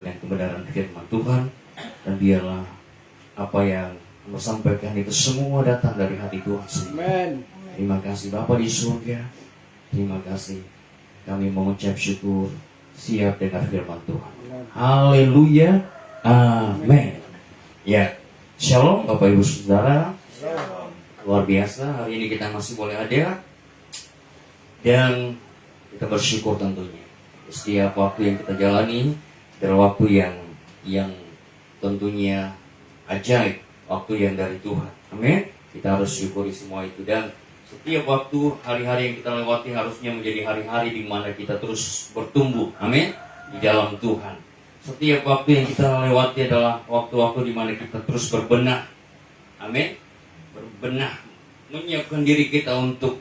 dengan kebenaran firman Tuhan, dan biarlah apa yang Anda sampaikan itu semua datang dari hati Tuhan sendiri. Amen. Terima kasih Bapa di surga. Terima kasih. Kami mengucap syukur, siap dengar firman Tuhan. Haleluya. Amin. Ya, shalom Bapak Ibu Saudara. Luar biasa, hari ini kita masih boleh ada dan kita bersyukur tentunya. Setiap waktu yang kita jalani adalah waktu yang tentunya ajaib, waktu yang dari Tuhan. Amin. Kita harus syukuri semua itu, dan setiap waktu, hari-hari yang kita lewati harusnya menjadi hari-hari di mana kita terus bertumbuh. Amin. Di dalam Tuhan. Setiap waktu yang kita lewati adalah waktu-waktu di mana kita terus berbenah. Amin. Berbenah, menyiapkan diri kita untuk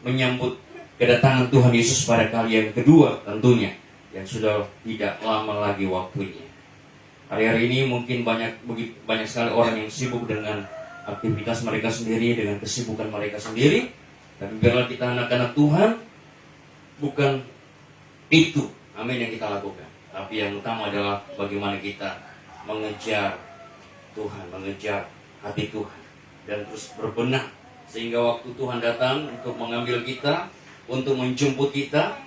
menyambut kedatangan Tuhan Yesus pada kali yang kedua tentunya, yang sudah tidak lama lagi waktunya. Hari-hari ini mungkin banyak sekali orang yang sibuk dengan aktivitas mereka sendiri, dengan kesibukan mereka sendiri. Tapi biarlah kita anak-anak Tuhan, bukan itu, amin, yang kita lakukan. Tapi yang utama adalah bagaimana kita mengejar Tuhan, mengejar hati Tuhan, dan terus berbenah sehingga waktu Tuhan datang untuk mengambil kita, untuk menjemput kita,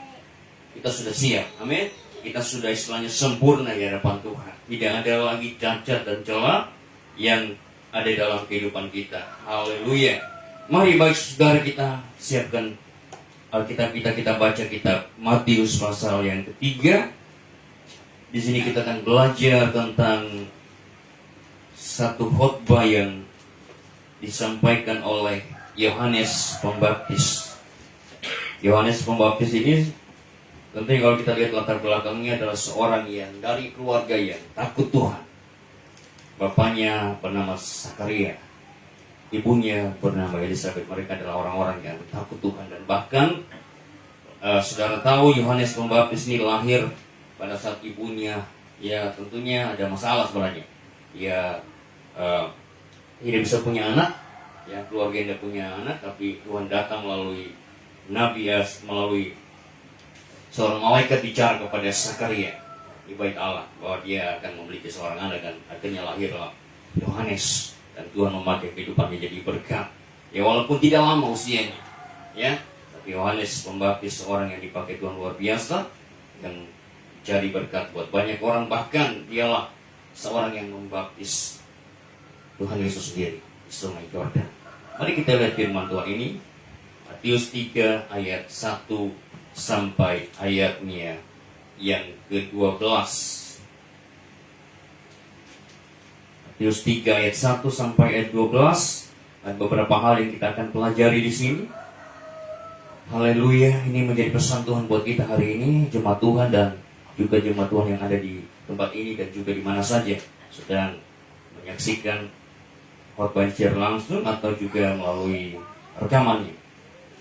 kita sudah siap. Amin. Kita sudah istilahnya sempurna di hadapan Tuhan. Tidak ada lagi cacat dan celah yang ada dalam kehidupan kita. Haleluya. Mari baik saudara, kita siapkan Alkitab kita baca kitab Matius pasal yang ketiga. Di sini kita akan belajar tentang satu khotbah yang disampaikan oleh Yohanes Pembaptis. Yohanes Pembaptis ini tentunya kalau kita lihat latar belakangnya adalah seorang yang dari keluarga yang takut Tuhan. Bapaknya bernama Zakaria, ibunya bernama Elizabeth. Mereka adalah orang-orang yang takut Tuhan. Dan bahkan saudara tahu Yohanes Pembaptis ini lahir pada saat ibunya ya tentunya ada masalah sebenarnya. Dia tidak bisa punya anak, ya keluarga tidak punya anak, tapi Tuhan datang melalui Nabi melalui seorang malaikat bicara kepada Zakaria di bait Allah bahwa dia akan memiliki seorang anak, dan akhirnya lahirlah Yohanes, dan Tuhan memakai kehidupannya jadi berkat. Ya walaupun tidak lama usianya, ya, tapi Yohanes Pembaptis seorang yang dipakai Tuhan luar biasa dan jadi berkat buat banyak orang. Bahkan dialah seorang yang membaptis Tuhan Yesus sendiri di Sungai Yordan. Mari kita lihat firman Tuhan ini, Matius 3 ayat 1 sampai ayatnya yang ke-12. Matius 3 ayat 1 sampai ayat 12. Ada beberapa hal yang kita akan pelajari di sini. Haleluya, ini menjadi pesan Tuhan buat kita hari ini, jemaat Tuhan, dan juga jemaat Tuhan yang ada di tempat ini dan juga di mana saja sedang menyaksikan khotbah secara langsung atau juga melalui rekamannya.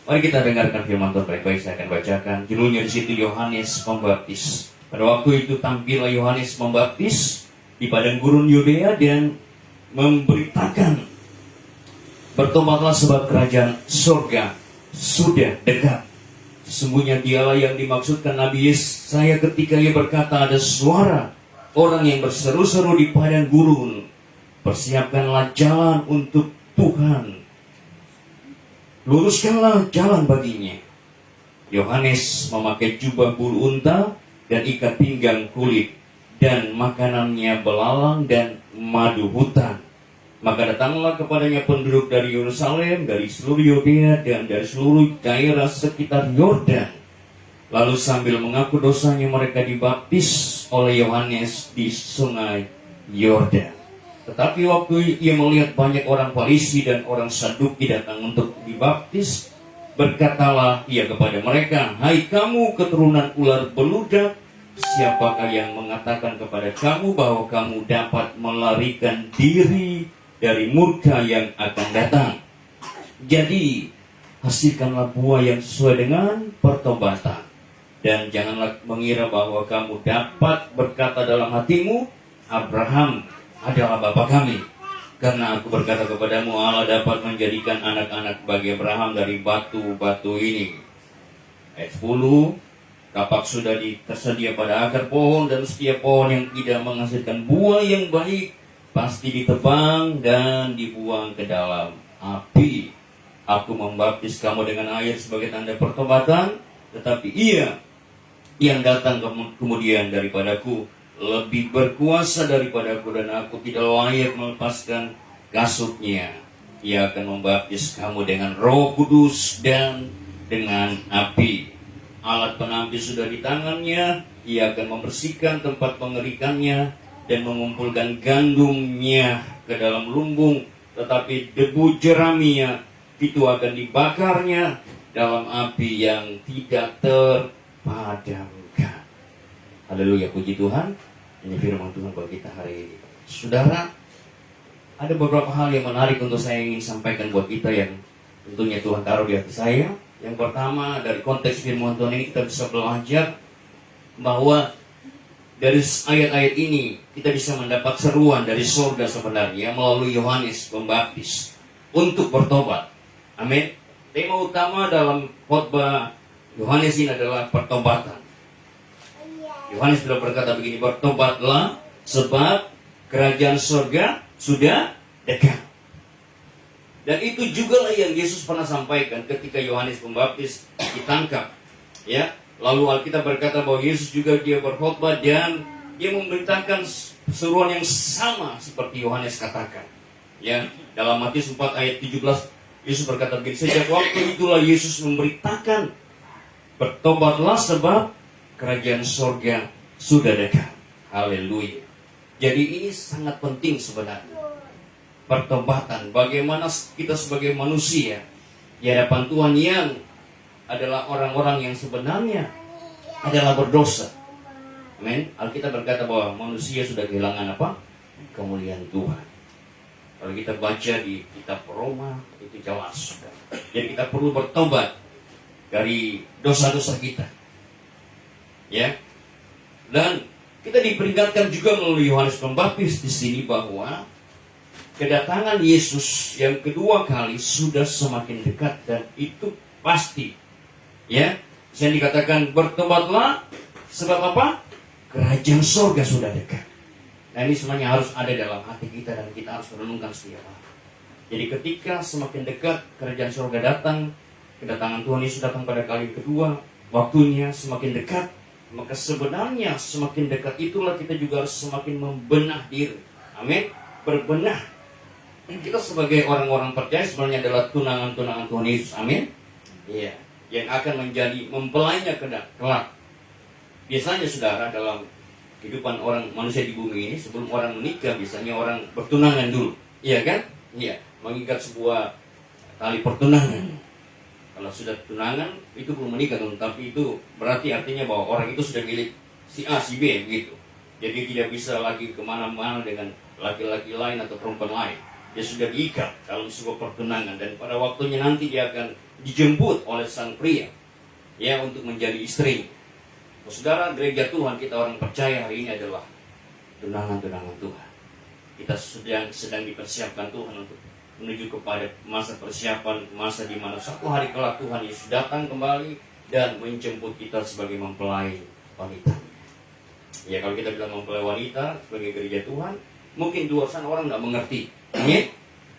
Mari kita dengarkan firman Tuhan baik-baik. Saya akan bacakan. Judulnya di situ Yohanes Pembaptis. Pada waktu itu tampillah Yohanes Pembaptis di padang gurun Yudea dan memberitakan, bertobatlah sebab kerajaan surga sudah dekat. Sesungguhnya dialah yang dimaksudkan Nabi Yesaya ketika ia berkata, ada suara orang yang berseru-seru di padang gurun, persiapkanlah jalan untuk Tuhan, luruskanlah jalan baginya. Yohanes memakai jubah bulu unta dan ikat pinggang kulit, dan makanannya belalang dan madu hutan. Maka datanglah kepadanya penduduk dari Yerusalem, dari seluruh Yudea, dan dari seluruh daerah sekitar Yordan. Lalu sambil mengaku dosanya mereka dibaptis oleh Yohanes di Sungai Yordan. Tetapi waktu ia melihat banyak orang Farisi dan orang Saduki datang untuk dibaptis, berkatalah ia kepada mereka, hai kamu keturunan ular beludak, siapakah yang mengatakan kepada kamu bahwa kamu dapat melarikan diri dari murka yang akan datang? Jadi hasilkanlah buah yang sesuai dengan pertobatan, dan janganlah mengira bahwa kamu dapat berkata dalam hatimu, Abraham adalah bapa kami. Karena aku berkata kepadamu, Allah dapat menjadikan anak-anak bagi Abraham dari batu-batu ini. Ayat 10. Kapak sudah tersedia pada akar pohon, dan setiap pohon yang tidak menghasilkan buah yang baik pasti ditebang dan dibuang ke dalam api. Aku membaptis kamu dengan air sebagai tanda pertobatan, tetapi Ia yang datang kemudian daripadaku lebih berkuasa daripadaku, dan aku tidak layak melepaskan kasutnya. Ia akan membaptis kamu dengan Roh Kudus dan dengan api. Alat penampis sudah di tangannya. Ia akan membersihkan tempat pengerikannya dan mengumpulkan gandumnya ke dalam lumbung, tetapi debu jeraminya itu akan dibakarnya dalam api yang tidak terpadamkan. Haleluya, puji Tuhan. Ini firman Tuhan bagi kita hari ini. Saudara, ada beberapa hal yang menarik untuk saya ingin sampaikan buat kita yang tentunya Tuhan taruh di hati saya. Yang pertama, dari konteks firman Tuhan ini kita bisa belajar bahwa dari ayat-ayat ini kita bisa mendapat seruan dari surga sebenarnya melalui Yohanes Pembaptis untuk bertobat. Amin. Tema utama dalam khotbah Yohanes ini adalah pertobatan. Yohanes sudah berkata begini, bertobatlah sebab kerajaan surga sudah dekat. Dan itu juga lah yang Yesus pernah sampaikan ketika Yohanes Pembaptis ditangkap. Ya, lalu Alkitab berkata bahwa Yesus juga dia berkhotbah dan dia memberitakan seruan yang sama seperti Yohanes katakan. Ya, dalam Matius 4 ayat 17 Yesus berkata begini, sejak waktu itulah Yesus memberitakan, bertobatlah sebab kerajaan surga sudah dekat. Haleluya. Jadi ini sangat penting sebenarnya. Pertobatan, bagaimana kita sebagai manusia di hadapan Tuhan yang adalah orang-orang yang sebenarnya adalah berdosa. Amin. Alkitab berkata bahwa manusia sudah kehilangan apa? Kemuliaan Tuhan. Kalau kita baca di kitab Roma itu jelas. Jadi kita perlu bertobat dari dosa-dosa kita. Ya. Dan kita diperingatkan juga melalui Yohanes Pembaptis di sini bahwa kedatangan Yesus yang kedua kali sudah semakin dekat, dan itu pasti. Ya, saya dikatakan bertobatlah sebab apa? Kerajaan surga sudah dekat. Nah, ini semuanya harus ada dalam hati kita dan kita harus merenungkan setiap hari. Jadi ketika semakin dekat kerajaan surga datang, kedatangan Tuhan Yesus datang pada kali kedua, waktunya semakin dekat, maka sebenarnya semakin dekat itulah kita juga harus semakin membenah diri. Amin. Berbenah. Kita sebagai orang-orang percaya sebenarnya adalah tunangan-tunangan Tuhan Yesus. Amin. Iya. Yang akan menjadi mempelainya kelak. Biasanya saudara, dalam kehidupan orang manusia di bumi ini, sebelum orang menikah biasanya orang bertunangan dulu. Iya kan? Iya. Mengikat sebuah tali pertunangan. Kalau sudah tunangan itu belum menikah, tapi itu berarti artinya bahwa orang itu sudah milik si A, si B gitu. Jadi tidak bisa lagi kemana-mana dengan laki-laki lain atau perempuan lain. Dia sudah diikat dalam sebuah pertunangan, dan pada waktunya nanti dia akan dijemput oleh sang pria ya untuk menjadi istri. Saudara, gereja Tuhan, kita orang percaya hari ini adalah tunangan-tunangan Tuhan. Kita sedang dipersiapkan Tuhan untuk menuju kepada masa persiapan, masa di mana satu hari kelak Tuhan Yesus datang kembali dan menjemput kita sebagai mempelai wanita. Ya, kalau kita bilang mempelai wanita sebagai gereja Tuhan, mungkin di luar sana orang nggak mengerti. Ya?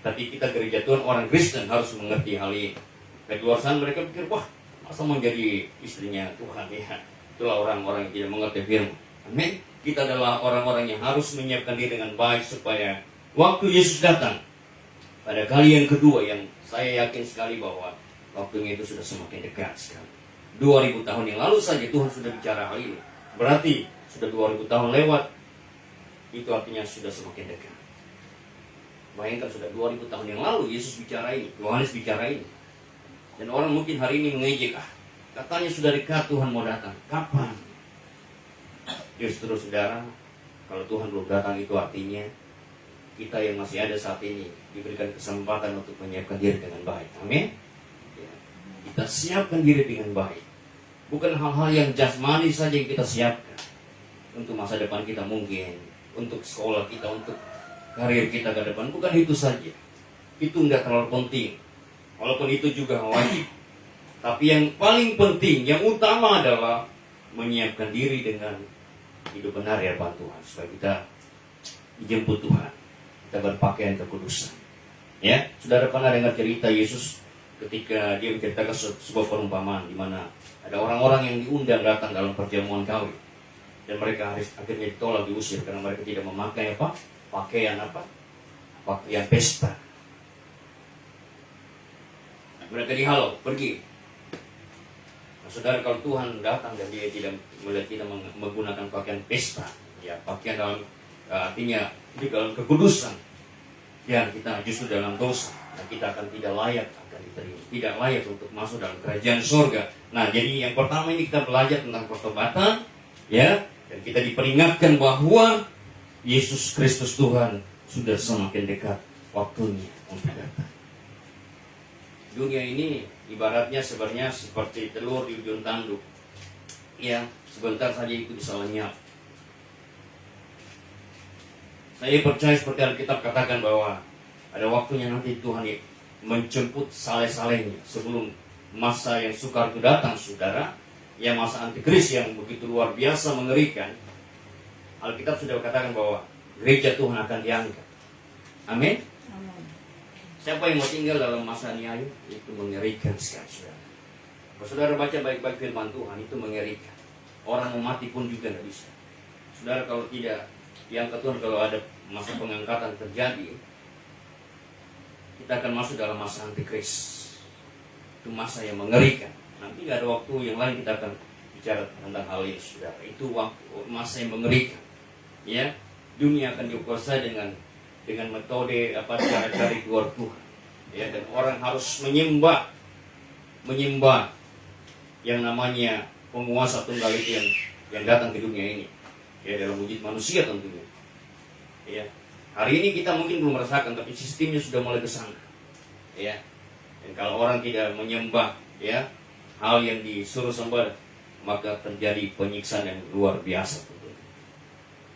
Tapi kita gereja Tuhan, orang Kristen harus mengerti hal ini. Di luar sana mereka pikir, wah, masa mau jadi istrinya Tuhan ya. Itulah orang-orang yang tidak mengerti firman. Amin. Kita adalah orang-orang yang harus menyiapkan diri dengan baik supaya waktu Yesus datang pada kali yang kedua, yang saya yakin sekali bahwa waktunya itu sudah semakin dekat sekali. 2000 tahun yang lalu saja Tuhan sudah bicara hal ini. Berarti sudah 2000 tahun lewat, itu artinya sudah semakin dekat. Bayangkan sudah 2000 tahun yang lalu Yesus bicara ini, Yohanes bicara ini. Dan orang mungkin hari ini mengejek, katanya sudah dekat Tuhan mau datang. Kapan? Justru saudara, kalau Tuhan belum datang itu artinya kita yang masih ada saat ini diberikan kesempatan untuk menyiapkan diri dengan baik. Amin. Ya. Kita siapkan diri dengan baik. Bukan hal-hal yang jasmani saja yang kita siapkan. Untuk masa depan kita mungkin, untuk sekolah kita, untuk karir kita ke depan, bukan itu saja. Itu enggak terlalu penting. Walaupun itu juga wajib. Tapi yang paling penting, yang utama adalah menyiapkan diri dengan hidup benar di hadapan Tuhan, supaya kita dijemput Tuhan, kita berpakaian kekudusan. Ya, saudara pernah dengar cerita Yesus ketika dia menceritakan sebuah perumpamaan di mana ada orang-orang yang diundang datang dalam perjamuan kawin, dan mereka akhirnya ditolak, diusir karena mereka tidak memakai pakaian pesta. Mereka dihalau pergi. Nah, saudara, kalau Tuhan datang dan dia tidak melihat kita menggunakan pakaian pesta, ya pakaian dalam artinya itu dalam kekudusan, ya kita justru dalam dosa, dan kita akan tidak layak akan diterima, tidak layak untuk masuk dalam kerajaan surga. Nah, jadi yang pertama ini kita belajar tentang pertobatan, ya, dan kita diperingatkan bahwa Yesus Kristus Tuhan sudah semakin dekat waktunya untuk datang. Dunia ini ibaratnya sebenarnya seperti telur di ujung tanduk, ya, sebentar saja itu bisa lenyap. Saya percaya seperti Alkitab katakan bahwa ada waktunya nanti Tuhan menjemput saleh-salehnya sebelum masa yang sukar itu datang, saudara. Ya, masa antikris yang begitu luar biasa mengerikan. Alkitab sudah katakan bahwa gereja Tuhan akan diangkat. Amin. Siapa yang mau tinggal dalam masa nihaya? Itu mengerikan sekali, saudara. Kalau saudara baca baik-baik firman Tuhan, itu mengerikan. Orang mau mati pun juga tidak bisa. Saudara, kalau tidak diangkat Tuhan, kalau ada masa pengangkatan terjadi, kita akan masuk dalam masa antikris. Itu masa yang mengerikan. Nanti tidak ada waktu yang lain kita akan bicara tentang hal ini, saudara. Itu waktu masa yang mengerikan. Ya, dunia akan dikuasai dengan metode cara-cara di luar Tuhan. Ya, dan orang harus menyembah yang namanya penguasa tunggal itu yang datang ke dunia ini. Ya, dalam wujud manusia tentunya. Ya, hari ini kita mungkin belum merasakan, tapi sistemnya sudah mulai ke sana. Ya, dan kalau orang tidak menyembah, ya, hal yang disuruh sembah, maka terjadi penyiksaan yang luar biasa.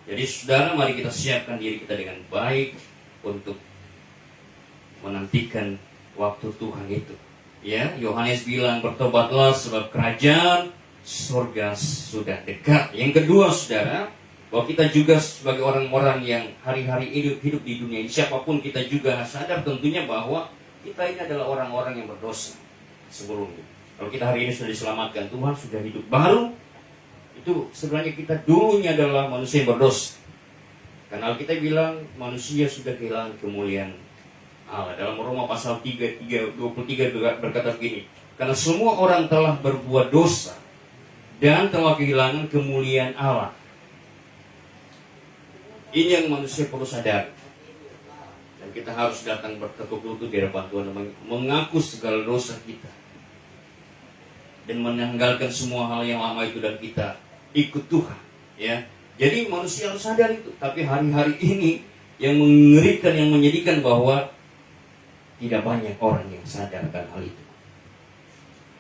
Jadi saudara, mari kita siapkan diri kita dengan baik untuk menantikan waktu Tuhan itu. Ya, Yohanes bilang, bertobatlah sebab kerajaan surga sudah dekat. Yang kedua, saudara, bahwa kita juga sebagai orang-orang yang hari-hari hidup di dunia ini, siapapun kita juga sadar tentunya bahwa kita ini adalah orang-orang yang berdosa sebelumnya. Kalau kita hari ini sudah diselamatkan Tuhan, sudah hidup baru, itu sebenarnya kita dulunya adalah manusia yang berdosa. Karena kita bilang manusia sudah kehilangan kemuliaan Allah. Dalam Roma pasal 23 berkata begini, karena semua orang telah berbuat dosa dan telah kehilangan kemuliaan Allah. Ini yang manusia perlu sadar. Dan kita harus datang bertekuk lutut di hadapan Tuhan, mengaku segala dosa kita, dan menanggalkan semua hal yang lama itu dan kita ikut Tuhan, ya. Jadi manusia harus sadar itu. Tapi hari-hari ini yang mengerikan, yang menyedihkan bahwa tidak banyak orang yang sadar akan hal itu.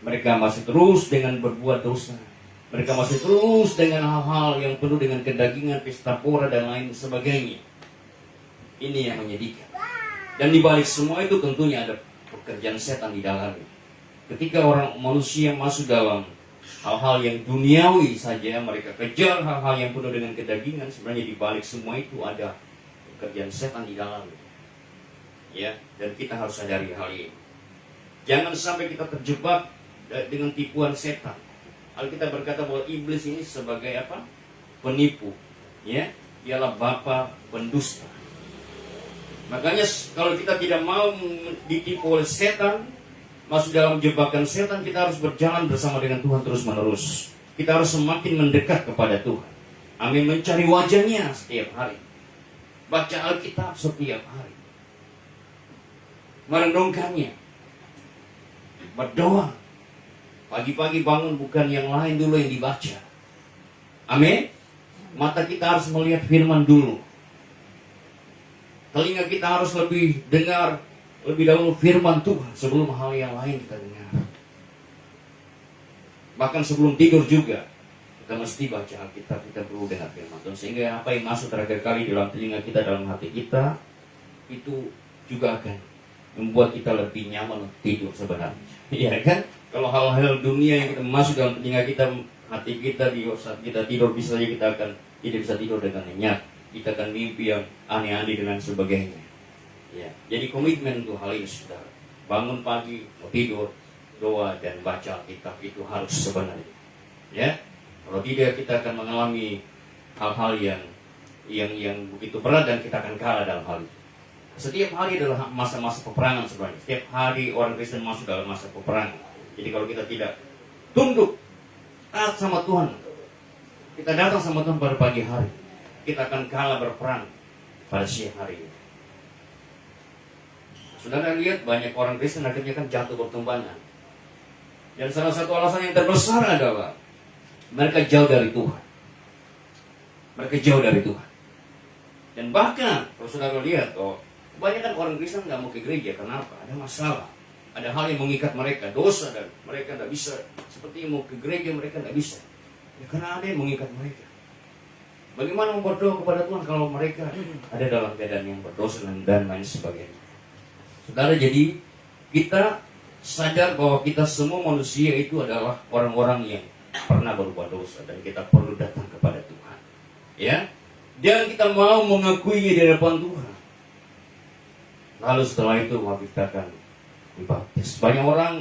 Mereka masih terus dengan berbuat dosa. Mereka masih terus dengan hal-hal yang penuh dengan kedagingan, pesta pora dan lain sebagainya. Ini yang menyedihkan. Dan di balik semua itu tentunya ada pekerjaan setan di dalamnya. Ketika orang manusia masuk dalam hal-hal yang duniawi saja, mereka kejar hal-hal yang penuh dengan kedagingan, sebenarnya di balik semua itu ada pekerjaan setan di dalamnya. Ya, dan kita harus sadari hal ini. Jangan sampai kita terjebak dengan tipuan setan. Alkitab berkata bahwa iblis ini sebagai apa? Penipu. Ya, dialah bapa pendusta. Makanya kalau kita tidak mau ditipu oleh setan, masuk dalam jebakan setan, kita harus berjalan bersama dengan Tuhan terus-menerus. Kita harus semakin mendekat kepada Tuhan. Amin, mencari wajahnya setiap hari. Baca Alkitab setiap hari. Merenungkannya. Berdoa. Pagi-pagi bangun bukan yang lain dulu yang dibaca. Amin. Mata kita harus melihat firman dulu. Telinga kita harus lebih dengar lebih dahulu firman Tuhan sebelum hal yang lain kita dengar. Bahkan sebelum tidur juga kita mesti baca Alkitab, kita perlu dengar firman Tuhan. Sehingga apa yang masuk terakhir kali dalam telinga kita, dalam hati kita, itu juga akan membuat kita lebih nyaman untuk tidur sebenarnya. Iya kan? Kalau hal-hal dunia yang kita masuk dalam telinga kita Hati kita di saat kita tidur bisa saja kita akan tidak bisa tidur dengan nyenyak. Kita akan mimpi yang aneh-aneh dan sebagainya. Ya, jadi komitmen untuk hal ini, saudara. Bangun pagi, mau tidur, doa dan baca kitab itu harus sebenarnya. Ya, kalau tidak kita akan mengalami hal-hal yang begitu berat dan kita akan kalah dalam hal itu. Setiap hari adalah masa-masa peperangan sebenarnya. Setiap hari orang Kristen masuk dalam masa peperangan. Jadi kalau kita tidak tunduk taat sama Tuhan, kita datang sama Tuhan pada pagi hari, kita akan kalah berperang pada siang hari. Saudara lihat banyak orang Kristen akhirnya kan jatuh bertumbangan. Dan salah satu alasan yang terbesar adalah mereka jauh dari Tuhan. Mereka jauh dari Tuhan. Dan bahkan kalau saudara lihat, kebanyakan orang Kristen nggak mau ke gereja. Kenapa? Ada masalah. Ada hal yang mengikat mereka, dosa, dan mereka tidak bisa. Seperti mau ke gereja mereka tidak bisa. Ya, karena ada yang mengikat mereka. Bagaimana mau berdoa kepada Tuhan kalau mereka ada dalam keadaan yang berdosa dan lain sebagainya. Saudara, jadi kita sadar bahwa kita semua manusia itu adalah orang-orang yang pernah berbuat dosa dan kita perlu datang kepada Tuhan. Ya, dan kita mau mengakuinya di hadapan Tuhan. Lalu setelah itu kita akan dibaptis. Banyak orang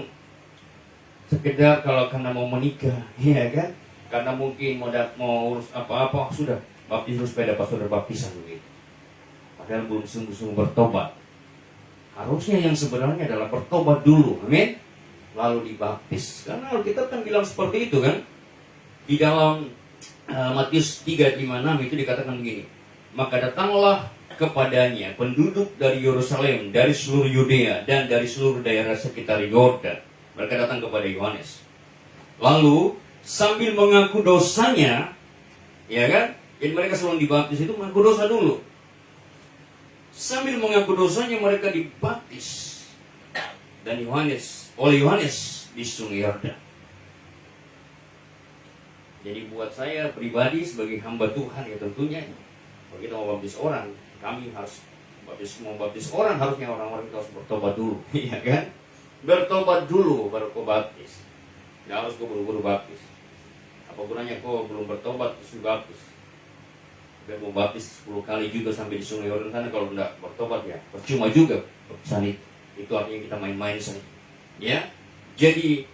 sekedar kalau karena mau menikah, ya kan? Karena mungkin mau urus apa-apa, sudah baptis supaya dapat saudara baptisan begitu. Padahal belum sungguh-sungguh bertobat. Harusnya yang sebenarnya adalah bertobat dulu, amin. Lalu dibaptis. Karena kita kan bilang seperti itu kan. Di dalam Matius 3:5-6 itu dikatakan begini. Maka datanglah kepadanya penduduk dari Yerusalem, dari seluruh Yudea dan dari seluruh daerah sekitar Yordan. Mereka datang kepada Yohanes. Lalu sambil mengaku dosanya, ya kan? Jadi mereka sebelum dibaptis itu mengaku dosa dulu. Sambil mengaku dosanya mereka dibaptis dan oleh Yohanes di Sungai Yordan. Jadi buat saya pribadi sebagai hamba Tuhan ya tentunya kalau kita mau baptis orang, kami harus baptis orang, harusnya orang-orang itu harus bertobat dulu, ya kan? Bertobat dulu baru kau baptis. Tidak harus kau buru-buru baptis. Apa gunanya kau belum bertobat terus dibaptis? Biar mau baptis 10 kali juga sampai di Sungai Yordan sana, kalau tidak bertobat ya percuma juga baptisan itu. Itu artinya kita main-main saja. Ya, jadi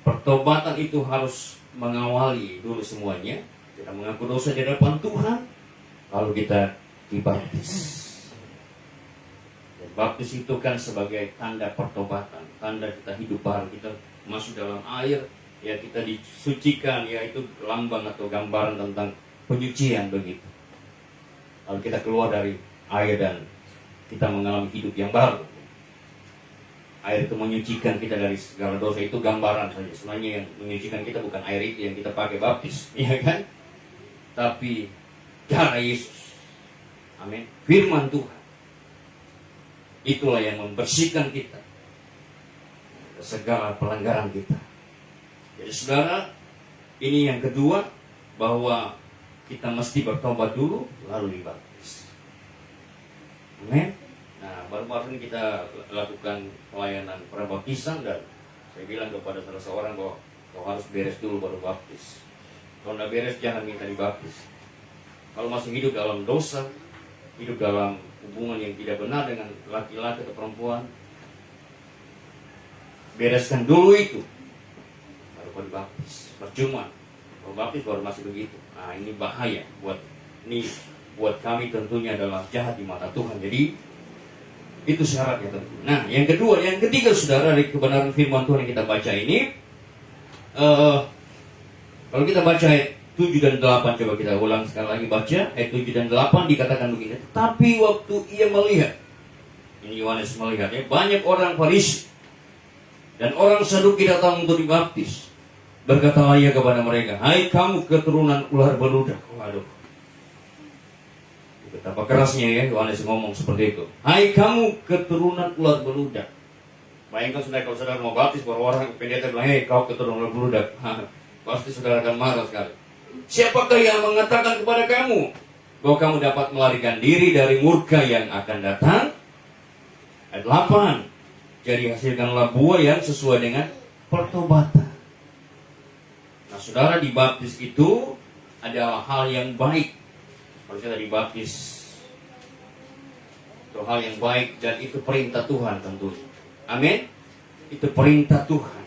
pertobatan itu harus mengawali dulu semuanya. Kita mengaku dosa di hadapan Tuhan, lalu kita dibaptis. Dan baptis itu kan sebagai tanda pertobatan, tanda kita hidup baru, kita masuk dalam air, ya kita disucikan, yaitu lambang atau gambaran tentang penyucian begitu. Lalu kita keluar dari air dan kita mengalami hidup yang baru. Air itu menyucikan kita dari segala dosa, itu gambaran saja. Sebenarnya yang menyucikan kita bukan air itu yang kita pakai baptis, ya kan? Tapi darah Yesus. Amin. Firman Tuhan. Itulah yang membersihkan kita segala pelanggaran kita. Jadi saudara, ini yang kedua, bahwa kita mesti bertobat dulu, lalu dibaptis. Amin. Nah, baru-baru ini kita lakukan pelayanan prabaptisan dan saya bilang kepada salah seorang bahwa kau harus beres dulu baru baptis. Kalau tidak beres jangan minta dibaptis. Kalau masih hidup dalam dosa, hidup dalam hubungan yang tidak benar dengan laki-laki atau perempuan, bereskan dulu itu, baru kau dibaptis. Percuma, kau baptis baru masih begitu. Nah, ini bahaya buat kami tentunya adalah jahat di mata Tuhan. Jadi itu syaratnya tentu. Nah, yang ketiga saudara, dari kebenaran firman Tuhan yang kita baca ini, kalau kita baca ayat 7 dan 8, coba kita ulang sekali lagi baca ayat 7 dan 8, dikatakan begini. Tapi waktu ia melihat, ini Yohanes melihat ya, banyak orang Farisi dan orang Saduki datang untuk dibaptis. Berkatalah ia kepada mereka, hai kamu keturunan ular beludak. Waduh, betapa kerasnya ya Yohanes ngomong seperti itu. Hai kamu keturunan ular beludak. Bayangkan saudara, kalau saudara mau baptis, baru orang pendeta bilang, hei kau keturunan ular beludak. Pasti saudara akan marah sekali. Siapakah yang mengatakan kepada kamu bahwa kamu dapat melarikan diri dari murka yang akan datang? Ayat 8. Jadi hasilkanlah buah yang sesuai dengan pertobatan. Nah Nah, saudara, dibaptis itu adalah hal yang baik. Kalau kita dibaptis, itu hal yang baik dan itu perintah Tuhan tentunya. Amin. Itu perintah Tuhan.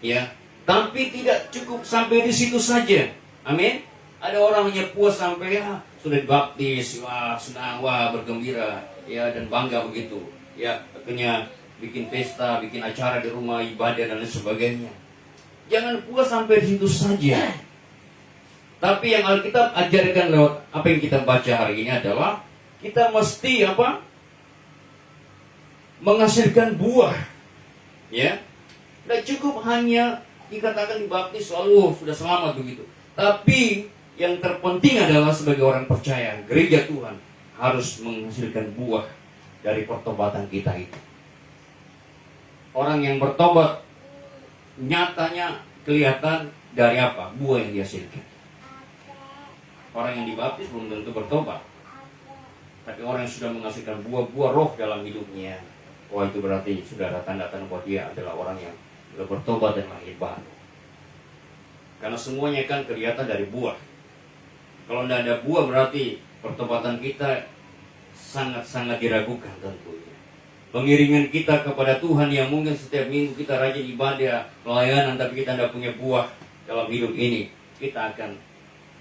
Ya, tapi tidak cukup sampai di situ saja. Amin. Ada orang hanya puas sampai ya sudah dibaptis, wah senang, wah bergembira, ya dan bangga begitu. Ya, akhirnya bikin pesta, bikin acara di rumah ibadah dan lain sebagainya. Jangan puas sampai di situ saja. Tapi yang Alkitab ajarkan lewat apa yang kita baca hari ini adalah kita mesti apa? Menghasilkan buah. Ya. Tidak cukup hanya dikatakan dibaptis lalu sudah selamat begitu. Tapi yang terpenting adalah sebagai orang percaya, gereja Tuhan harus menghasilkan buah dari pertobatan kita itu. Orang yang bertobat nyatanya kelihatan dari apa? Buah yang dihasilkan. Orang yang dibaptis belum tentu bertobat. Tapi orang yang sudah menghasilkan buah-buah roh dalam hidupnya, wah itu berarti sudah ada tanda-tanda bahwa dia adalah orang yang sudah bertobat dan lahir baru. Karena semuanya kan kelihatan dari buah. Kalau tidak ada buah berarti pertobatan kita sangat-sangat diragukan tentunya. Pengiringan kita kepada Tuhan yang mungkin setiap minggu kita rajin ibadah, pelayanan, tapi kita tidak punya buah dalam hidup ini, kita akan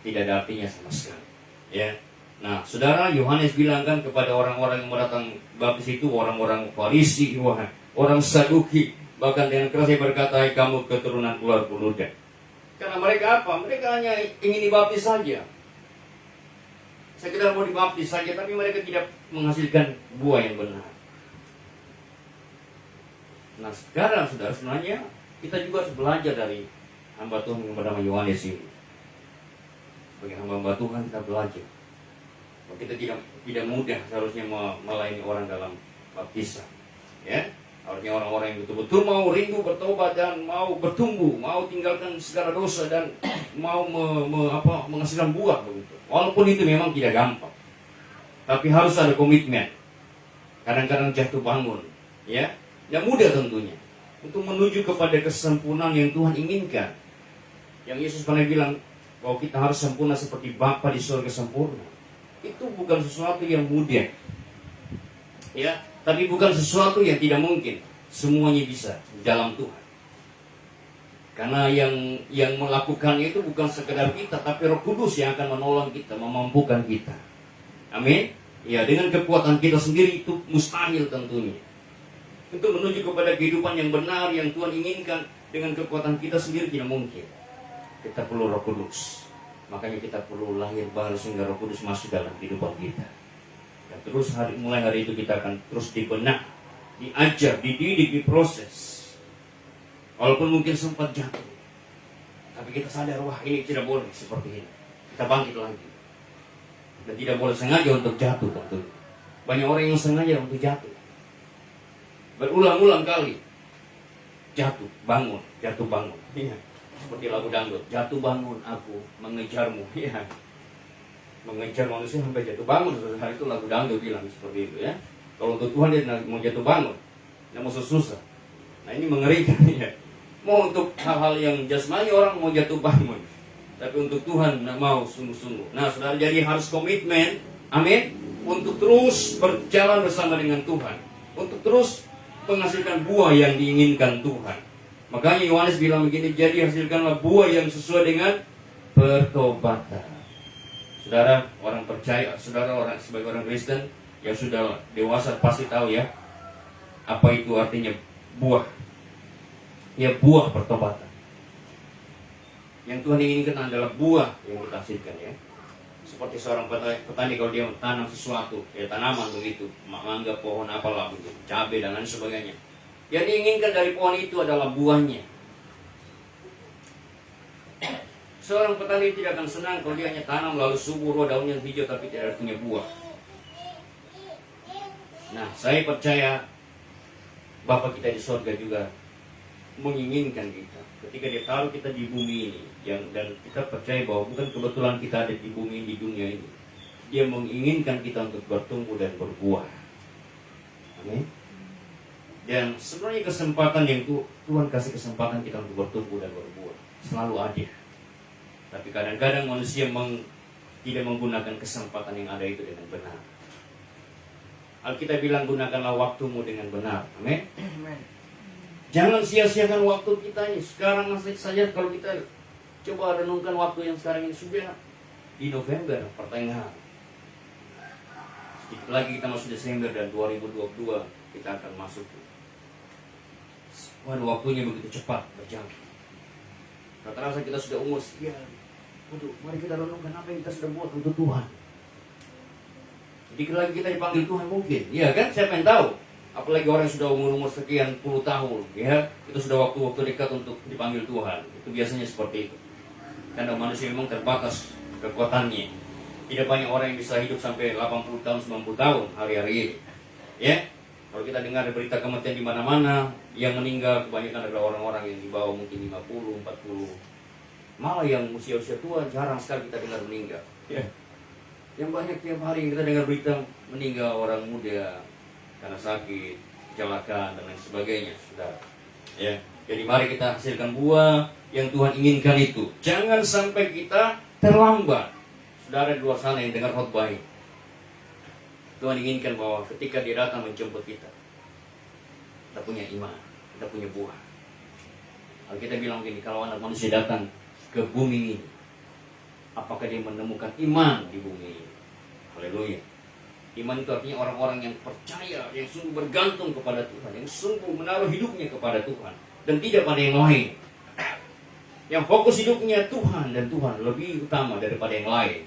tidak ada artinya sama sekali. Ya. Nah, saudara, Yohanes bilang kan kepada orang-orang yang datang baptis itu, orang-orang Farisi, orang Saduki, bahkan dengan keras dia berkata, "Hai kamu keturunan ular beluda." Karena mereka apa? Mereka hanya ingin dibaptis saja. Sekedar mau dibaptis saja, tapi mereka tidak menghasilkan buah yang benar. Nah, sekarang saudara, sebenarnya kita juga harus belajar dari hamba Tuhan yang bernama Yohanes ini. Sebagai hamba Tuhan kita belajar. Kita tidak mudah seharusnya melayani orang dalam baptisan. Ya, harusnya orang-orang yang betul-betul mau rindu bertobat dan mau bertumbuh, mau tinggalkan segala dosa dan mau menghasilkan buah begitu. Walaupun itu memang tidak gampang, tapi harus ada komitmen. Kadang-kadang jatuh bangun, ya, tidak mudah tentunya untuk menuju kepada kesempurnaan yang Tuhan inginkan. Yang Yesus pernah bilang bahwa kita harus sempurna seperti Bapa di surga sempurna. Itu bukan sesuatu yang mudah, ya, tapi bukan sesuatu yang tidak mungkin. Semuanya bisa di dalam Tuhan. Karena yang melakukannya itu bukan sekedar kita, tapi Roh Kudus yang akan menolong kita, memampukan kita. Amin. Ya, dengan kekuatan kita sendiri itu mustahil tentunya. Untuk menuju kepada kehidupan yang benar yang Tuhan inginkan dengan kekuatan kita sendiri tidak mungkin. Kita perlu Roh Kudus. Makanya kita perlu lahir baru sehingga Roh Kudus masuk dalam kehidupan kita. Dan terus mulai hari itu kita akan terus dibenak, diajar, dididik, diproses. Walaupun mungkin sempat jatuh, tapi kita sadar, wah ini tidak boleh seperti ini. Kita bangkit lagi. Dan tidak boleh sengaja untuk jatuh tentunya. Banyak orang yang sengaja untuk jatuh. Berulang-ulang kali. Jatuh, bangun, jatuh, bangun. Iya. Seperti lagu dangdut, jatuh bangun aku mengejarmu. Iya. Mengejar manusia sampai jatuh bangun. Hari itu lagu dangdut bilang seperti itu ya. Kalau untuk Tuhan dia mau jatuh bangun, dia mau susah. Nah ini mengerikan ya. Mau untuk hal-hal yang jasmani orang mau jatuh bangun, tapi untuk Tuhan tidak mau sungguh-sungguh. Nah saudara, jadi harus komitmen, amin, untuk terus berjalan bersama dengan Tuhan, untuk terus menghasilkan buah yang diinginkan Tuhan. Makanya Yohanes bilang begini, jadi hasilkanlah buah yang sesuai dengan pertobatan. Saudara, orang percaya, saudara orang sebagai orang Kristen yang sudah dewasa pasti tahu ya, apa itu artinya buah. Ya, buah pertobatan. Yang Tuhan inginkan adalah buah yang kita hasilkan ya. Seperti seorang petani kalau dia tanam sesuatu, ya tanaman begitu, mangga, pohon apalah begitu, cabai dan lain sebagainya. Yang diinginkan dari pohon itu adalah buahnya. Seorang petani tidak akan senang kalau dia hanya tanam lalu subur, daunnya hijau tapi tidak punya buah. Nah, saya percaya Bapa kita di surga juga menginginkan kita ketika dia taruh kita di bumi ini dan kita percaya bahwa bukan kebetulan kita ada di bumi di dunia ini. Dia menginginkan kita untuk bertumbuh dan berbuah. Amin. Dan sebenarnya kesempatan yang Tuhan kasih kesempatan kita untuk bertumbuh dan berbuah. selalu ada. Tapi kadang-kadang manusia tidak menggunakan kesempatan yang ada itu dengan benar. Alkitab bilang gunakanlah waktumu dengan benar. Amin. Jangan sia-siakan waktu kita ini. Sekarang masih saja kalau kita coba renungkan waktu yang sekarang ini sudah di November pertengahan. Sedikit lagi kita masuk Desember dan 2022 kita akan masuk. Waduh, waktunya begitu cepat berjalan. Rata-rata kita sudah umur sekian. Waduh, mari kita renungkan apa yang kita sudah buat untuk Tuhan. Sedikit lagi kita dipanggil Tuhan mungkin. Iya kan? Siapa yang tahu? Apalagi orang yang sudah umur sekian puluh tahun, ya, itu sudah waktu-waktu dekat untuk dipanggil Tuhan. Itu biasanya seperti itu. Karena manusia memang terbatas kekuatannya. Tidak banyak orang yang bisa hidup sampai 80 tahun, 90 tahun hari-hari ini. Ya, kalau kita dengar berita kematian di mana-mana, yang meninggal kebanyakan adalah orang-orang yang di bawah mungkin 50, 40. Malah yang usia-usia tua jarang sekali kita dengar meninggal. Ya. Yang banyak tiap hari kita dengar berita meninggal orang muda karena sakit, kecelakaan dan lain sebagainya, saudara. Ya, jadi mari kita hasilkan buah yang Tuhan inginkan itu. Jangan sampai kita terlambat. Saudara di luar sana yang dengar khotbah ini, Tuhan inginkan bahwa ketika Dia datang menjemput kita punya iman, kita punya buah. Alkitab bilang begini, kalau anak manusia datang ke bumi ini, apakah dia menemukan iman di bumi ini? Haleluya. Iman itu artinya orang-orang yang percaya, yang sungguh bergantung kepada Tuhan, yang sungguh menaruh hidupnya kepada Tuhan, dan tidak pada yang lain. Yang fokus hidupnya Tuhan, dan Tuhan lebih utama daripada yang lain.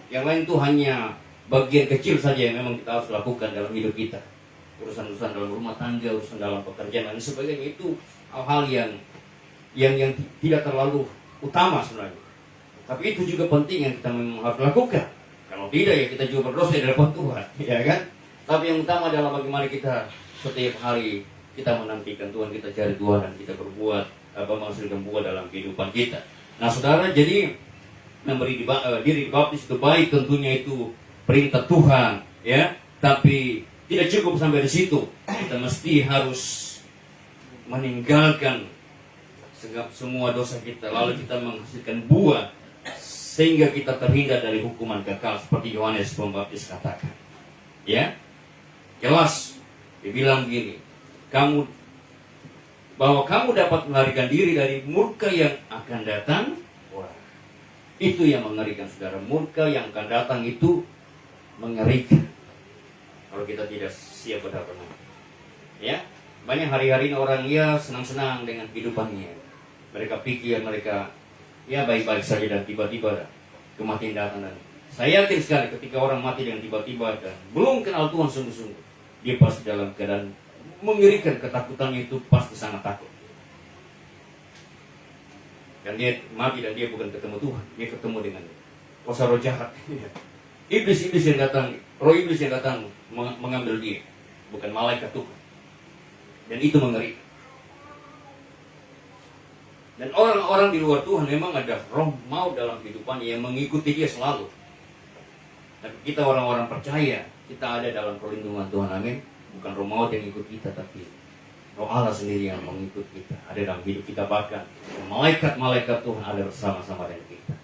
Yang lain itu hanya bagian kecil saja yang memang kita harus lakukan dalam hidup kita. Urusan-urusan dalam rumah tangga, urusan dalam pekerjaan, dan sebagainya, itu hal-hal yang tidak terlalu utama sebenarnya. Tapi itu juga penting yang kita memang harus lakukan. Kalau tidak ya kita juga berdosa di hadapan Tuhan, ya kan? Tapi yang utama adalah bagaimana kita setiap hari kita menantikan Tuhan, kita cari Tuhan, dan kita berbuat menghasilkan buah dalam kehidupan kita. Nah, saudara, jadi memberi diri dibaptis itu baik, tentunya itu perintah Tuhan, ya. Tapi tidak cukup sampai di situ. Kita mesti harus meninggalkan semua dosa kita, lalu kita menghasilkan buah sehingga kita terhindar dari hukuman kekal seperti Yohanes Pembaptis katakan. Ya, jelas dibilang begini, bahwa kamu dapat melarikan diri dari murka yang akan datang. Wah, itu yang mengerikan, saudara. Murka yang akan datang itu mengerikan kalau kita tidak siap benar-benar. Ya, banyak hari-hari ini orang senang-senang dengan kehidupannya. Mereka pikir mereka baik-baik saja, dan tiba-tiba kematian datang. Dan saya yakin sekali ketika orang mati dengan tiba-tiba dan belum kenal Tuhan sungguh-sungguh, dia pasti dalam keadaan mengerikan. Ketakutannya itu pasti sangat takut. Dan dia mati dan dia bukan ketemu Tuhan, dia ketemu dengan kuasa roh jahat. Iblis yang datang, roh iblis yang datang mengambil dia, bukan malaikat Tuhan. Dan itu mengerikan. Dan orang-orang di luar Tuhan memang ada roh maut dalam kehidupan yang mengikuti dia selalu. Tapi kita orang-orang percaya, kita ada dalam perlindungan Tuhan, amin. Bukan roh maut yang ikut kita, tapi roh Allah sendiri yang mengikut kita, ada dalam hidup kita. Bahkan malaikat-malaikat Tuhan ada bersama-sama dengan kita,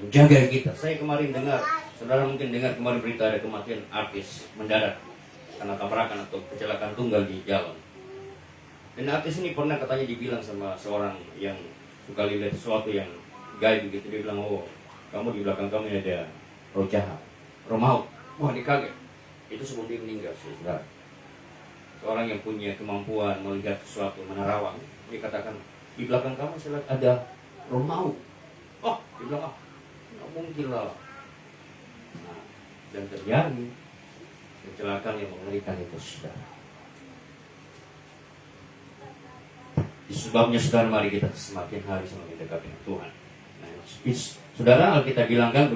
menjaga kita. Saya kemarin dengar, saudara mungkin dengar kemarin berita ada kematian artis mendadak karena tabrakan atau kecelakaan tunggal di jalan. Dan artis ini pernah katanya dibilang sama seorang yang suka lihat sesuatu yang gaib begitu. Dia bilang, oh kamu di belakang kamu ada roh jahat, roh maut. Wah, dia kaget. Itu sebelum dia meninggal, saudara. Seorang yang punya kemampuan melihat sesuatu, menerawang. Dia katakan, di belakang kamu saya lihat ada roh maut. Oh, dia bilang, nggak mungkin lah. Nah, dan terjadi kecelakaan yang mengerikan itu, saudara. Sebabnya, saudara, mari kita semakin hari semakin dekat dengan Tuhan. Nah, saudara, Alkitab bilang kan,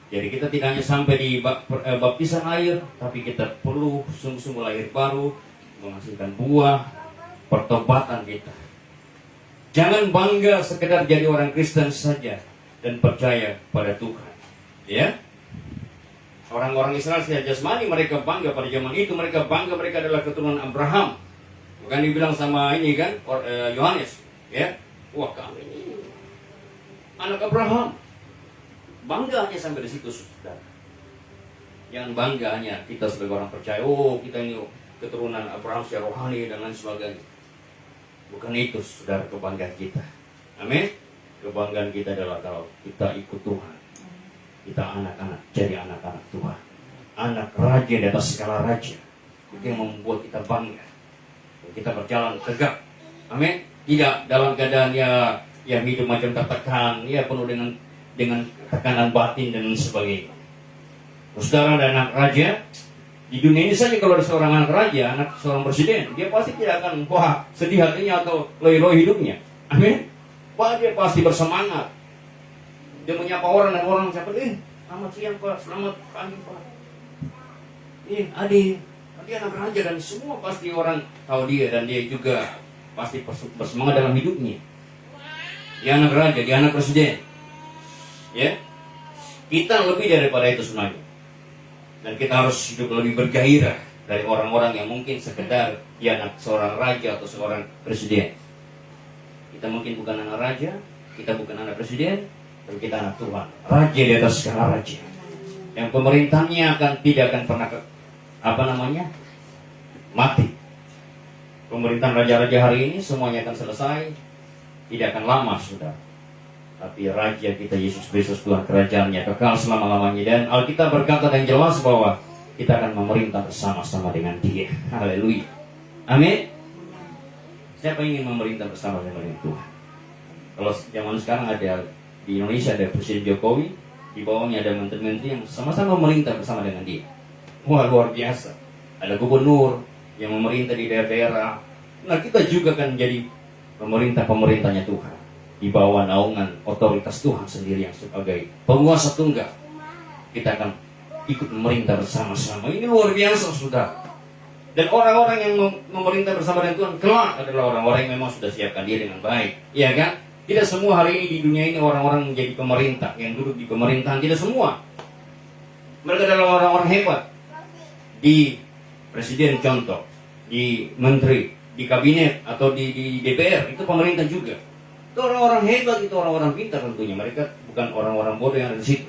jadi kita tidak hanya sampai di baptisan air, tapi kita perlu sungguh-sungguh lahir baru, menghasilkan buah pertobatan kita. Jangan bangga sekedar jadi orang Kristen saja dan percaya pada Tuhan. Ya, orang-orang Israel secara jasmani mereka bangga pada zaman itu, mereka bangga mereka adalah keturunan Abraham. Bukan dibilang sama ini kan, Yohanes, ya, wah kami ini anak Abraham. Bangga hanya sampai di situ, saudara. Jangan bangga hanya kita sebagai orang percaya, oh kita ini keturunan Abraham secara rohani dan lain sebagainya. Bukan itu, saudara, kebanggaan kita. Amin. Kebanggaan kita adalah kalau kita ikut Tuhan. Kita anak-anak, jadi anak-anak Tuhan. Anak raja di atas segala raja. Itu yang membuat kita bangga. Kita berjalan tegak. Amin. Tidak dalam keadaan ya hidup macam tertekan, ya penuh dengan tekanan batin dan sebagainya. Saudara dan anak raja di dunia ini saja, kalau ada seorang anak raja, anak seorang presiden, dia pasti tidak akan sedih hatinya atau loyo-loyo hidupnya. Amin. Dia pasti bersemangat. Dia menyapa orang dan orang siapa, selamat siang Pak, selamat pagi Pak. Adi anak raja, dan semua pasti orang tahu dia, dan dia juga pasti bersemangat dalam hidupnya. Dia anak raja, dia anak presiden. Ya, kita lebih daripada itu sebenarnya. Dan kita harus hidup lebih bergairah dari orang-orang yang mungkin sekedar dia anak seorang raja atau seorang presiden. Kita mungkin bukan anak raja, kita bukan anak presiden, tapi kita anak Tuhan. Raja di atas segala raja. Yang pemerintahnya tidak akan pernah mati. Pemerintahan raja-raja hari ini semuanya akan selesai, tidak akan lama, saudara. Tapi Raja kita Yesus Kristus, Tuhan, kerajaannya kekal selama-lamanya. Dan Alkitab berkata yang jelas bahwa kita akan memerintah bersama-sama dengan Dia. Haleluya. Amin. Siapa ingin memerintah bersama-sama dengan Tuhan? Kalau zaman sekarang ada di Indonesia, ada Presiden Jokowi, di bawahnya ada menteri-menteri yang sama-sama memerintah bersama dengan Dia. Wah, luar biasa. Ada gubernur yang memerintah di daerah-daerah. Nah, kita juga akan menjadi pemerintahnya Tuhan, di bawah naungan otoritas Tuhan sendiri yang sebagai penguasa tunggal. Kita akan ikut memerintah bersama-sama. Ini luar biasa, sudah. Dan orang-orang yang memerintah bersama dengan Tuhan kelak adalah orang-orang yang memang sudah siapkan diri dengan baik. Iya kan? Tidak semua hari ini di dunia ini orang-orang menjadi pemerintah, yang duduk di pemerintahan. Tidak semua. Mereka adalah orang-orang hebat. Di presiden contoh, di menteri, di kabinet atau di DPR, itu pemerintah juga. Itu orang-orang hebat, itu orang-orang pintar tentunya. Mereka bukan orang-orang bodoh yang ada di situ.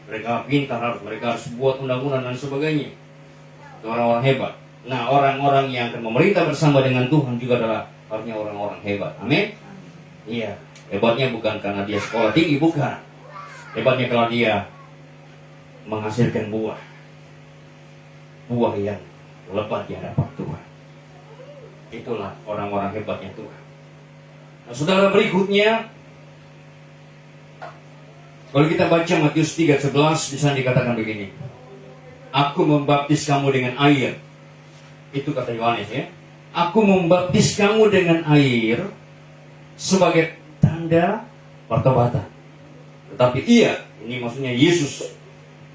Mereka pintar, mereka harus buat undang-undang dan sebagainya. Itu orang-orang hebat. Nah, orang-orang yang akan memerintah bersama dengan Tuhan juga adalah harusnya orang-orang hebat. Amin. Iya, hebatnya bukan karena dia sekolah tinggi, bukan. Hebatnya kalau dia menghasilkan buah yang lebat di hadapan Tuhan. Itulah orang-orang hebatnya Tuhan. Nah, saudara, berikutnya kalau kita baca Matius 3:11, di sana dikatakan begini. Aku membaptis kamu dengan air. Itu kata Yohanes, ya. Aku membaptis kamu dengan air sebagai tanda pertobatan. Tetapi ini maksudnya Yesus,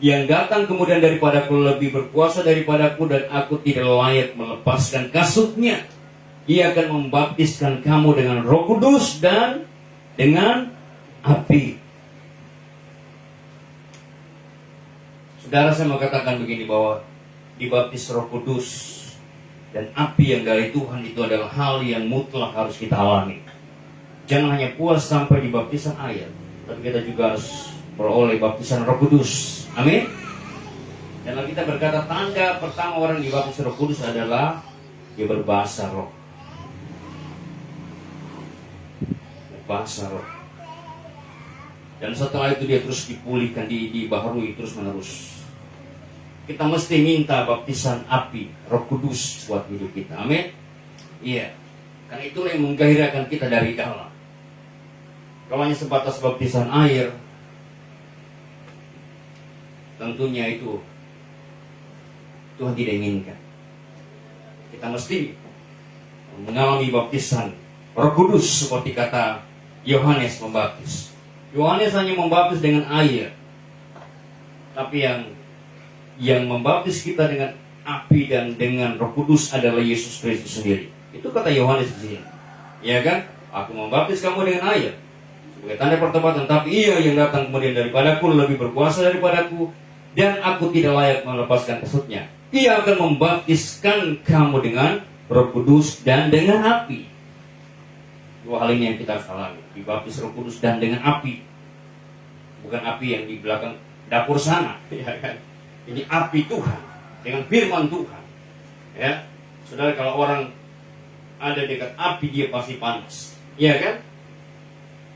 yang datang kemudian daripadaku lebih berkuasa daripadaku, dan aku tidak layak melepaskan kasutnya. Ia akan membaptiskan kamu dengan Roh Kudus dan dengan api. Saudara, saya mau katakan begini, bahwa dibaptis Roh Kudus dan api yang dari Tuhan itu adalah hal yang mutlak harus kita alami. Jangan hanya puas sampai di baptisan air, tapi kita juga harus beroleh baptisan Roh Kudus. Amin. Dan kita berkata tanda pertama orang dibaptis Roh Kudus adalah dia berbahasa roh. Berbahasa roh. Dan setelah itu dia terus dipulihkan, dibaharui terus menerus. Kita mesti minta baptisan api Roh Kudus buat hidup kita. Amin. Iya. Karena itulah yang menggairahkan kita dari dalam. Kalau hanya sebatas baptisan air, tentunya itu Tuhan tidak inginkan. Kita mesti mengalami baptisan Roh Kudus seperti kata Yohanes membaptis. Yohanes hanya membaptis dengan air, tapi yang membaptis kita dengan api dan dengan Roh Kudus adalah Yesus Kristus sendiri. Itu kata Yohanes di sini. Ya kan? Aku membaptis kamu dengan air sebagai tanda pertobatan, tapi Ia yang datang kemudian daripadaku lebih berkuasa daripadaku, dan aku tidak layak melepaskan kasutnya. Ia akan membaptiskan kamu dengan Roh Kudus dan dengan api. Dua hal ini yang kita harus alami, dibaptis Roh Kudus dan dengan api. bukan api yang di belakang dapur sana, ya kan? Ini api Tuhan dengan firman Tuhan. Ya, saudara, kalau orang ada dekat api dia pasti panas, ya kan?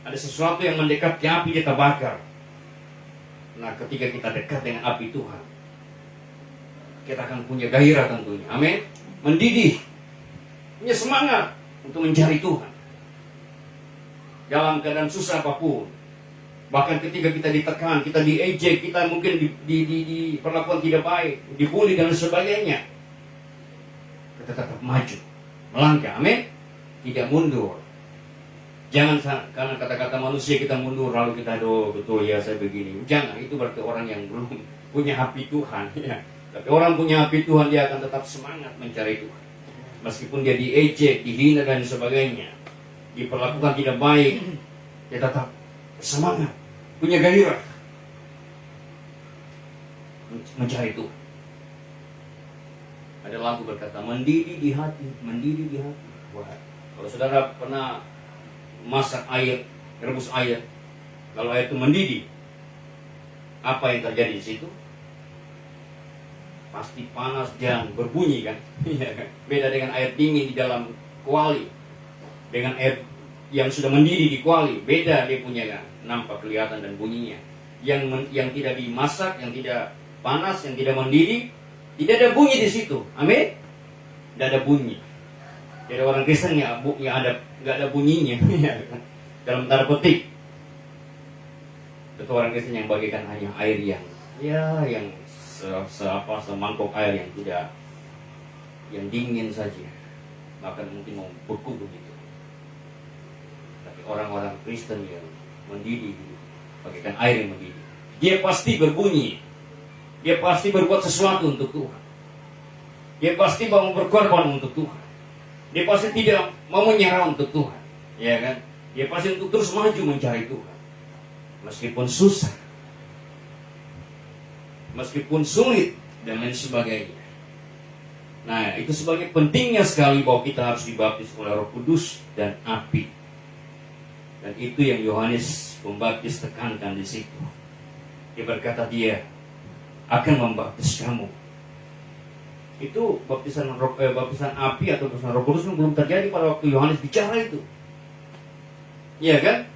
Ada sesuatu yang mendekat ke api dia terbakar. Nah, ketika kita dekat dengan api Tuhan, kita akan punya gairah tentunya. Amin. Mendidih, punya semangat untuk mencari Tuhan dalam keadaan susah apapun. Bahkan ketika kita ditekan, kita diejek, kita mungkin diperlakukan tidak baik, dibully dan sebagainya, kita tetap maju, melangkah. Amin. Tidak mundur. Jangan karena kata-kata manusia kita mundur lalu kita betul ya saya begini. Jangan, itu berarti orang yang belum punya api Tuhan, ya. Tapi orang punya api Tuhan, dia akan tetap semangat mencari Tuhan. Meskipun dia diejek, dihina dan sebagainya, diperlakukan tidak baik, dia tetap semangat, punya gairah mencari Tuhan. Ada lagu berkata, mendidih di hati, mendidih di hati. Wah, kalau saudara pernah masak air, rebus air, kalau air itu mendidih, apa yang terjadi di situ? Pasti panas dan berbunyi kan? Beda dengan air dingin di dalam kuali, dengan air yang sudah mendidih di kuali, beda dia punya kan? Nampak, kelihatan dan bunyinya. Yang tidak dimasak, yang tidak panas, yang tidak mendidih, tidak ada bunyi di situ. Amin? Tidak ada bunyi. Jadi orang Kristen yang nggak ada bunyinya. Dalam tanda petik, itu orang Kristen yang bagikan hanya air yang semangkok air yang dingin saja, bahkan mungkin mau beku begitu. Tapi orang-orang Kristen yang mendidih, bagikan air yang mendidih, dia pasti berbunyi, dia pasti berbuat sesuatu untuk Tuhan, dia pasti mau berkorban untuk Tuhan. Dia pasti tidak mau menyerah untuk Tuhan, ya kan? Dia pasti untuk terus maju mencari Tuhan, meskipun susah, meskipun sulit dan lain sebagainya. Nah, itu sebagai pentingnya sekali bahwa kita harus dibaptis oleh Roh Kudus dan api. Dan itu yang Yohanes Pembaptis tekankan di situ. Dia berkata dia akan membaptis kamu. Itu baptisan api atau baptisan Roh Kudus belum terjadi pada waktu Yohanes bicara itu. Iya kan?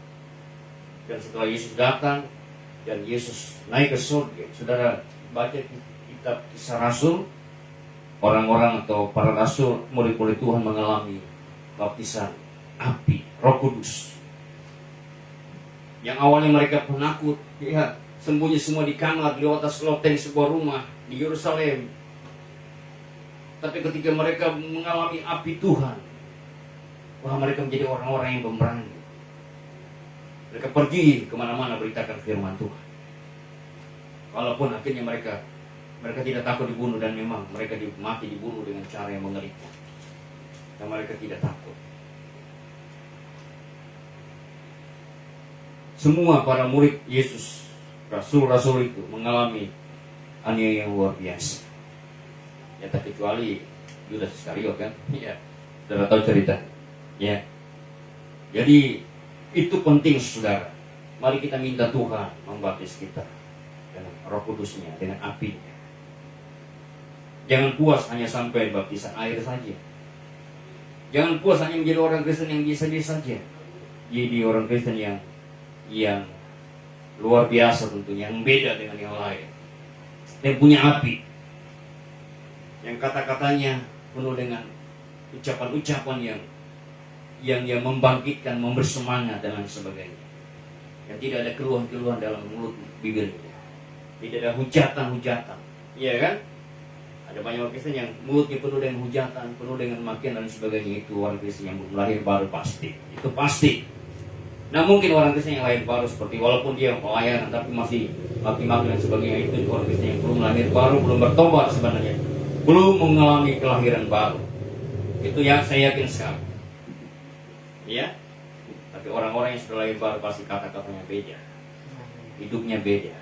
Dan setelah Yesus datang dan Yesus naik ke surga, saudara baca kitab Kisah Rasul, orang-orang atau para rasul, murid-murid Tuhan mengalami baptisan api, Roh Kudus. Yang awalnya mereka penakut, ya, sembunyi semua di kamar, di atas loteng sebuah rumah di Yerusalem. Tapi ketika mereka mengalami api Tuhan, wah, mereka menjadi orang-orang yang pemberani. Mereka pergi kemana-mana beritakan firman Tuhan. Walaupun akhirnya mereka tidak takut dibunuh, dan memang mereka dibunuh dengan cara yang mengerikan. Dan mereka tidak takut. Semua para murid Yesus, rasul-rasul itu mengalami aniaya yang luar biasa. Ya, kecuali Yudas Iskariot kan, ya, sudah tahu cerita, ya. Jadi itu penting, saudara. Mari kita minta Tuhan membaptis kita dengan Roh Kudusnya, dengan apinya. Jangan puas hanya sampai baptisan air saja. Jangan puas hanya menjadi orang Kristen yang biasa-biasa saja. Jadi orang Kristen yang luar biasa tentunya, yang beda dengan yang lain, yang punya api, yang kata-katanya penuh dengan ucapan-ucapan yang membangkitkan, memberi semangat dan lain sebagainya. Yang tidak ada keluhan-keluhan dalam mulut bibirnya, tidak ada hujatan-hujatan, iya kan? Ada banyak orang Kristen yang mulutnya penuh dengan hujatan, penuh dengan makian dan sebagainya. Itu orang Kristen yang belum lahir baru, pasti. Itu pasti. Nah, mungkin orang Kristen yang lahir baru seperti, walaupun dia pelayanan tapi masih maki-maki dan sebagainya, itu orang Kristen yang belum lahir baru, belum bertobat sebenarnya, belum mengalami kelahiran baru. Itu yang saya yakin sekali. Ya. Tapi orang-orang yang sudah lahir baru pasti kata-katanya beda, hidupnya beda.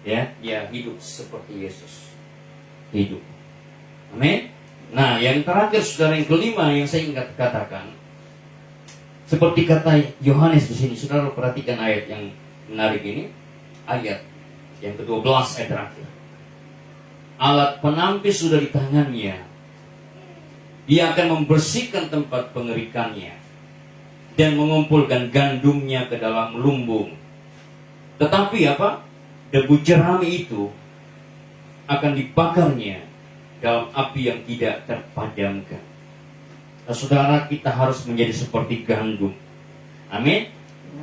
Ya, dia hidup seperti Yesus hidup. Amin. Nah, yang terakhir, saudara, yang kelima yang saya ingin katakan, seperti kata Yohanes di sini, saudara perhatikan ayat yang menarik ini, ayat yang ke-12 ayat terakhir. Alat penampis sudah di tangannya. Dia akan membersihkan tempat pengerikannya dan mengumpulkan gandumnya ke dalam lumbung. Tetapi apa? Debu jerami itu akan dibakarnya dalam api yang tidak terpadamkan. Nah, saudara, kita harus menjadi seperti gandum. Amin.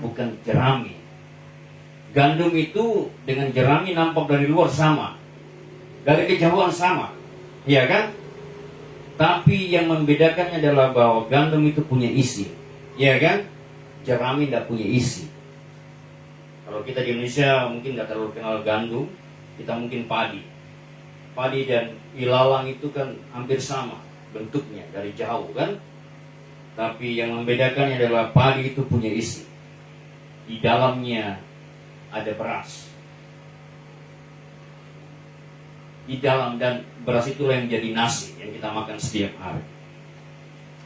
Bukan jerami. Gandum itu dengan jerami nampak dari luar sama, dari kejauhan sama, ya kan? Tapi yang membedakannya adalah bahwa gandum itu punya isi, ya kan? Jerami tidak punya isi. Kalau kita di Indonesia mungkin nggak terlalu kenal gandum, kita mungkin padi. Padi dan ilalang itu kan hampir sama bentuknya dari jauh kan? Tapi yang membedakannya adalah padi itu punya isi. Di dalamnya ada beras. Di dalam, dan beras itulah yang jadi nasi yang kita makan setiap hari.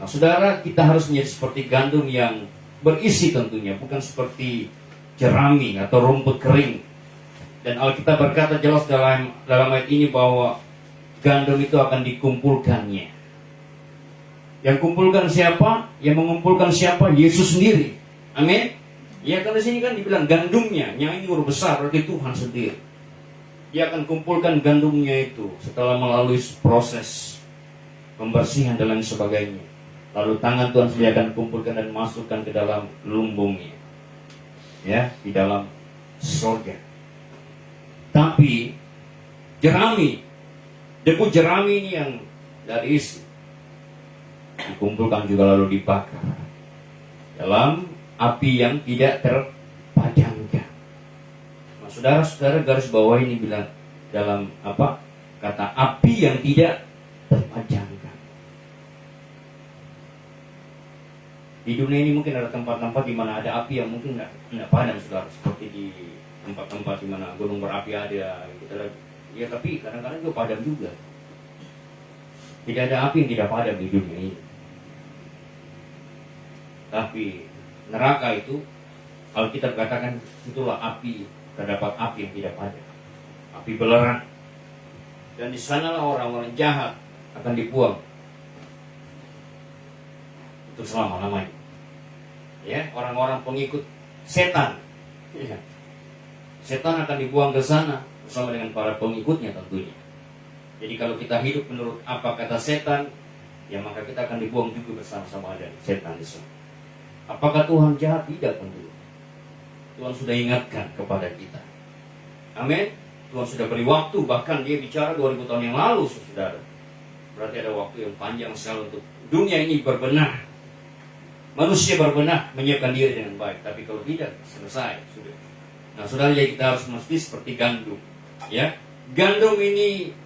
Nah, saudara, kita harus menjadi seperti gandum yang berisi tentunya, bukan seperti jerami atau rumput kering. Dan Alkitab berkata jelas dalam ayat ini bahwa gandum itu akan dikumpulkannya. Yang kumpulkan siapa? Yang mengumpulkan siapa? Yesus sendiri. Amin. Ya, kan di sini kan dibilang gandumnya, yang ini huruf besar, berarti Tuhan sendiri. Dia akan kumpulkan gandumnya itu setelah melalui proses pembersihan dan lain sebagainya. Lalu tangan Tuhan sendiri akan kumpulkan dan masukkan ke dalam lumbungnya, ya, di dalam surga. Tapi jerami, debu jerami ini yang dari isi dikumpulkan juga lalu dibakar dalam api yang tidak terpadamkan. Nah, saudara-saudara, garis bawah ini bilang dalam apa? Kata api yang tidak terpadamkan. Di dunia ini mungkin ada tempat-tempat di mana ada api yang mungkin tidak padam, saudara. Seperti di tempat-tempat di mana gunung berapi ada, gitu. Ya, tapi kadang-kadang juga padam juga. Tidak ada api yang tidak padam di dunia ini. Tapi neraka itu, Alkitab katakan itulah api, terdapat api yang tidak padam, api belerang. Dan di sanalah orang-orang jahat akan dibuang untuk selama-lamanya. Ya, orang-orang pengikut setan. Ya. Setan akan dibuang ke sana bersama dengan para pengikutnya tentunya. Jadi kalau kita hidup menurut apa kata setan, ya maka kita akan dibuang juga bersama-sama dengan setan di sana. Apakah Tuhan jahat? Tidak tentu. Tuhan sudah ingatkan kepada kita. Amin. Tuhan sudah beri waktu, bahkan dia bicara 2000 tahun yang lalu, saudara. Berarti ada waktu yang panjang sekali untuk dunia ini berbenah. Manusia berbenah, menyiapkan diri dengan baik. Tapi kalau tidak, selesai sudah. Nah, saudara, jadi kita harus mesti seperti gandum. Ya, gandum ini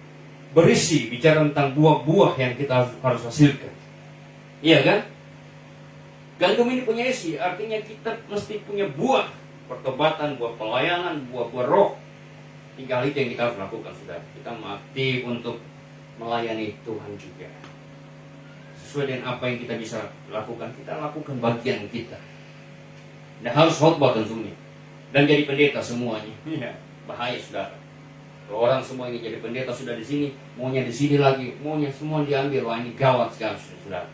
berisi bicara tentang buah-buah yang kita harus hasilkan. Iya kan? Gandum ini punya isi, artinya kita mesti punya buah pertobatan, buah pelayanan, buah-buah roh. Tinggal itu yang kita harus lakukan, saudara. Kita mati untuk melayani Tuhan juga. Sesuai dengan apa yang kita bisa lakukan, kita lakukan bagian kita. Dan harus khotbah tentunya. Dan jadi pendeta semuanya. Ya, bahaya, saudara. Kalau orang semua ini jadi pendeta sudah di sini, maunya di sini lagi, maunya semua diambil. Wah, ini gawat sekali, saudara.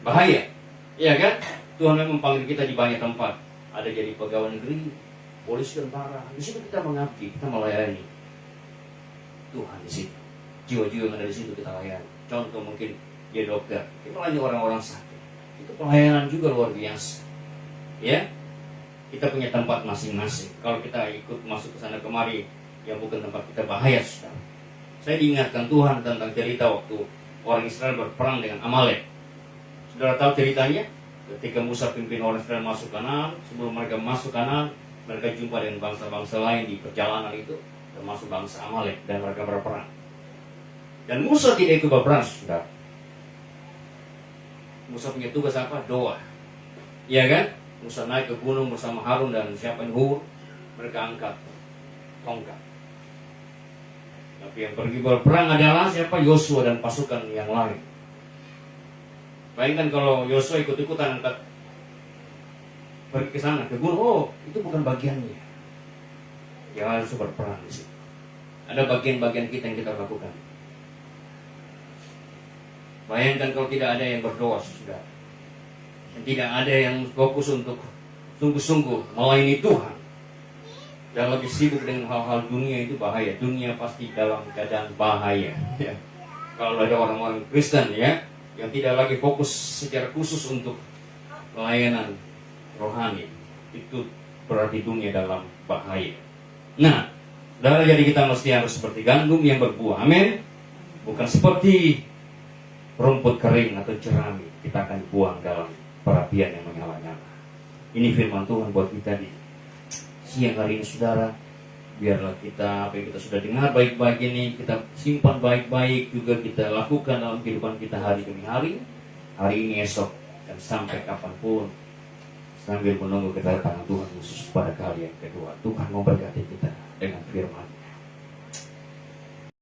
Bahaya. Iya kan? Tuhan memang panggil kita di banyak tempat. Ada jadi pegawai negeri, polisi, tentara. Di situ kita mengabdi, kita melayani Tuhan di situ. Jiwa-jiwa yang ada di situ kita layani. Contoh mungkin dia dokter, kita melayani orang-orang sakit. Itu pelayanan juga luar biasa. Ya, kita punya tempat masing-masing. Kalau kita ikut masuk ke sana kemari, yang bukan tempat kita, bahaya, saudara. Saya diingatkan Tuhan tentang cerita waktu orang Israel berperang dengan Amalek. Saudara tahu ceritanya? Ketika Musa pimpin orang Israel masuk Kanaan, sebelum mereka masuk Kanaan, mereka jumpa dengan bangsa-bangsa lain di perjalanan itu, termasuk bangsa Amalek, dan mereka berperang. Dan Musa tidak ikut berperang, saudara. Musa punya tugas apa? Doa. Iya kan? Musa naik ke gunung bersama Harun dan siapa yang Hur, mereka angkat tongkat. Tapi yang pergi berperang adalah siapa? Yosua dan pasukan yang lain. Bayangkan kalau Yosua ikut-ikutan angkat pergi ke sana, ke gunung, oh itu bukan bagiannya. yang harus berperan di situ. Ada bagian-bagian kita yang kita lakukan. Bayangkan kalau tidak ada yang berdoa, sudah. Dan tidak ada yang fokus untuk sungguh-sungguh melayani Tuhan. Dan lebih sibuk dengan hal-hal dunia, itu bahaya. Dunia pasti dalam keadaan bahaya. Ya. Kalau ada orang-orang Kristen ya, yang tidak lagi fokus secara khusus untuk pelayanan rohani, itu berarti dunia dalam bahaya. Nah, saudara, jadi kita mesti harus seperti gandum yang berbuah. Amin. Bukan seperti rumput kering atau jerami, kita akan buang dalam perapian yang menyala-nyala. Ini firman Tuhan buat kita di siang hari ini, saudara. Biarlah kita, apa yang kita sudah dengar baik-baik ini, kita simpan baik-baik, juga kita lakukan dalam kehidupan kita hari demi hari ini, esok, dan sampai kapanpun, sambil menunggu kedatangan Tuhan Yesus pada kali yang kedua. Tuhan memberkati kita dengan firman.